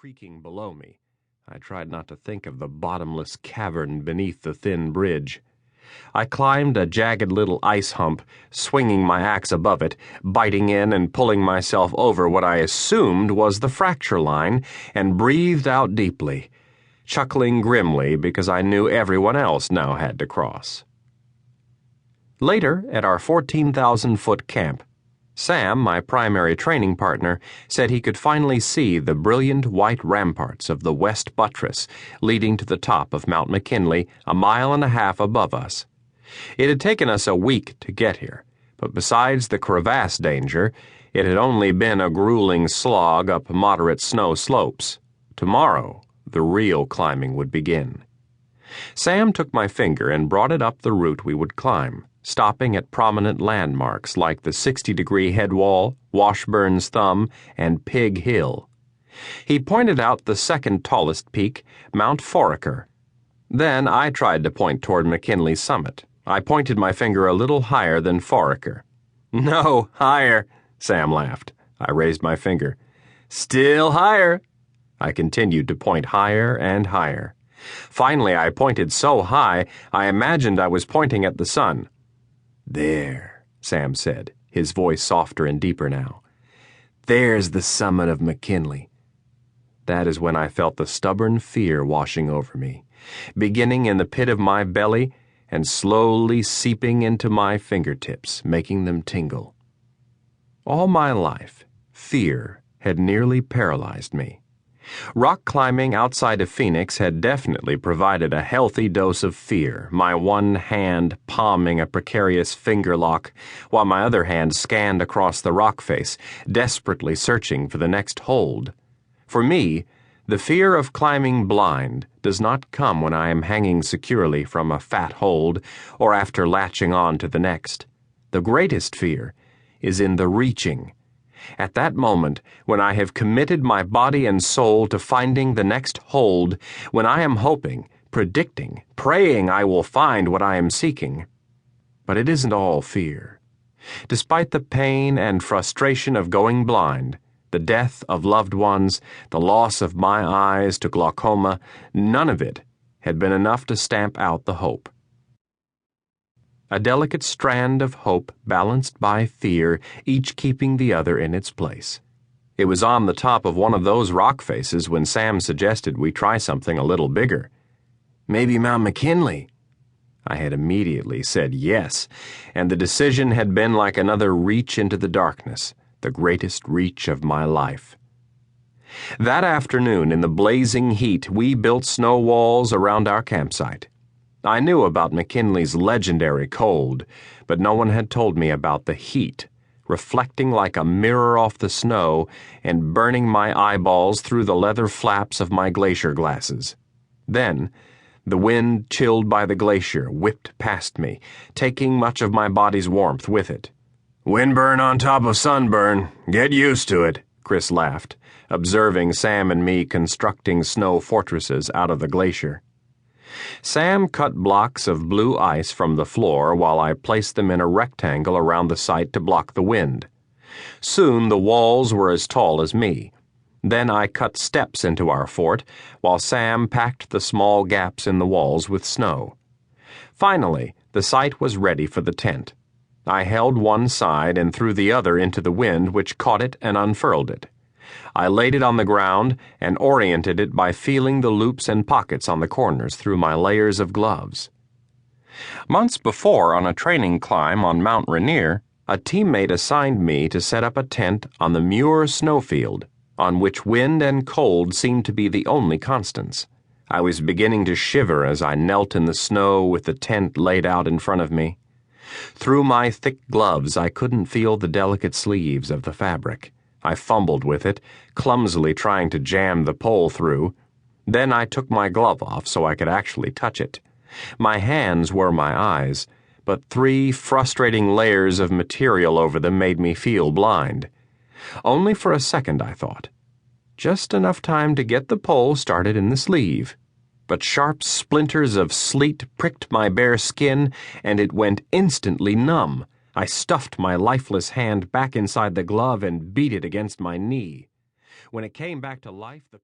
creaking below me. I tried not to think of the bottomless cavern beneath the thin bridge. I climbed a jagged little ice hump, swinging my axe above it, biting in and pulling myself over what I assumed was the fracture line, and breathed out deeply, chuckling grimly because I knew everyone else now had to cross. Later, at our 14,000-foot camp, Sam, my primary training partner, said he could finally see the brilliant white ramparts of the west buttress leading to the top of Mount McKinley, a mile and a half above us. It had taken us a week to get here, but besides the crevasse danger, it had only been a grueling slog up moderate snow slopes. Tomorrow, the real climbing would begin. Sam took my finger and brought it up the route we would climb, stopping at prominent landmarks like the 60-degree head wall, Washburn's Thumb, and Pig Hill. He pointed out the second tallest peak, Mount Foraker. Then I tried to point toward McKinley's summit. I pointed my finger a little higher than Foraker. "No, higher," Sam laughed. I raised my finger. "Still higher." I continued to point higher and higher. Finally, I pointed so high, I imagined I was pointing at the sun. "There," Sam said, his voice softer and deeper now. "There's the summit of McKinley." That is when I felt the stubborn fear washing over me, beginning in the pit of my belly and slowly seeping into my fingertips, making them tingle. All my life, fear had nearly paralyzed me. Rock climbing outside of Phoenix had definitely provided a healthy dose of fear, my one hand palming a precarious finger lock, while my other hand scanned across the rock face, desperately searching for the next hold. For me, the fear of climbing blind does not come when I am hanging securely from a fat hold or after latching on to the next. The greatest fear is in the reaching. At that moment, when I have committed my body and soul to finding the next hold, when I am hoping, predicting, praying I will find what I am seeking. But it isn't all fear. Despite the pain and frustration of going blind, the death of loved ones, the loss of my eyes to glaucoma, none of it had been enough to stamp out the hope. A delicate strand of hope balanced by fear, each keeping the other in its place. It was on the top of one of those rock faces when Sam suggested we try something a little bigger. "Maybe Mount McKinley." I had immediately said yes, and the decision had been like another reach into the darkness, the greatest reach of my life. That afternoon in the blazing heat, we built snow walls around our campsite. I knew about McKinley's legendary cold, but no one had told me about the heat, reflecting like a mirror off the snow and burning my eyeballs through the leather flaps of my glacier glasses. Then, the wind chilled by the glacier whipped past me, taking much of my body's warmth with it. "Windburn on top of sunburn. Get used to it," Chris laughed, observing Sam and me constructing snow fortresses out of the glacier. Sam cut blocks of blue ice from the floor while I placed them in a rectangle around the site to block the wind. Soon the walls were as tall as me. Then I cut steps into our fort while Sam packed the small gaps in the walls with snow. Finally, the site was ready for the tent. I held one side and threw the other into the wind, which caught it and unfurled it. I laid it on the ground and oriented it by feeling the loops and pockets on the corners through my layers of gloves. Months before, on a training climb on Mount Rainier, a teammate assigned me to set up a tent on the Muir snowfield, on which wind and cold seemed to be the only constants. I was beginning to shiver as I knelt in the snow with the tent laid out in front of me. Through my thick gloves, I couldn't feel the delicate sleeves of the fabric. I fumbled with it, clumsily trying to jam the pole through. Then I took my glove off so I could actually touch it. My hands were my eyes, but 3 frustrating layers of material over them made me feel blind. Only for a second, I thought. Just enough time to get the pole started in the sleeve. But sharp splinters of sleet pricked my bare skin, and it went instantly numb. I stuffed my lifeless hand back inside the glove and beat it against my knee. When it came back to life, the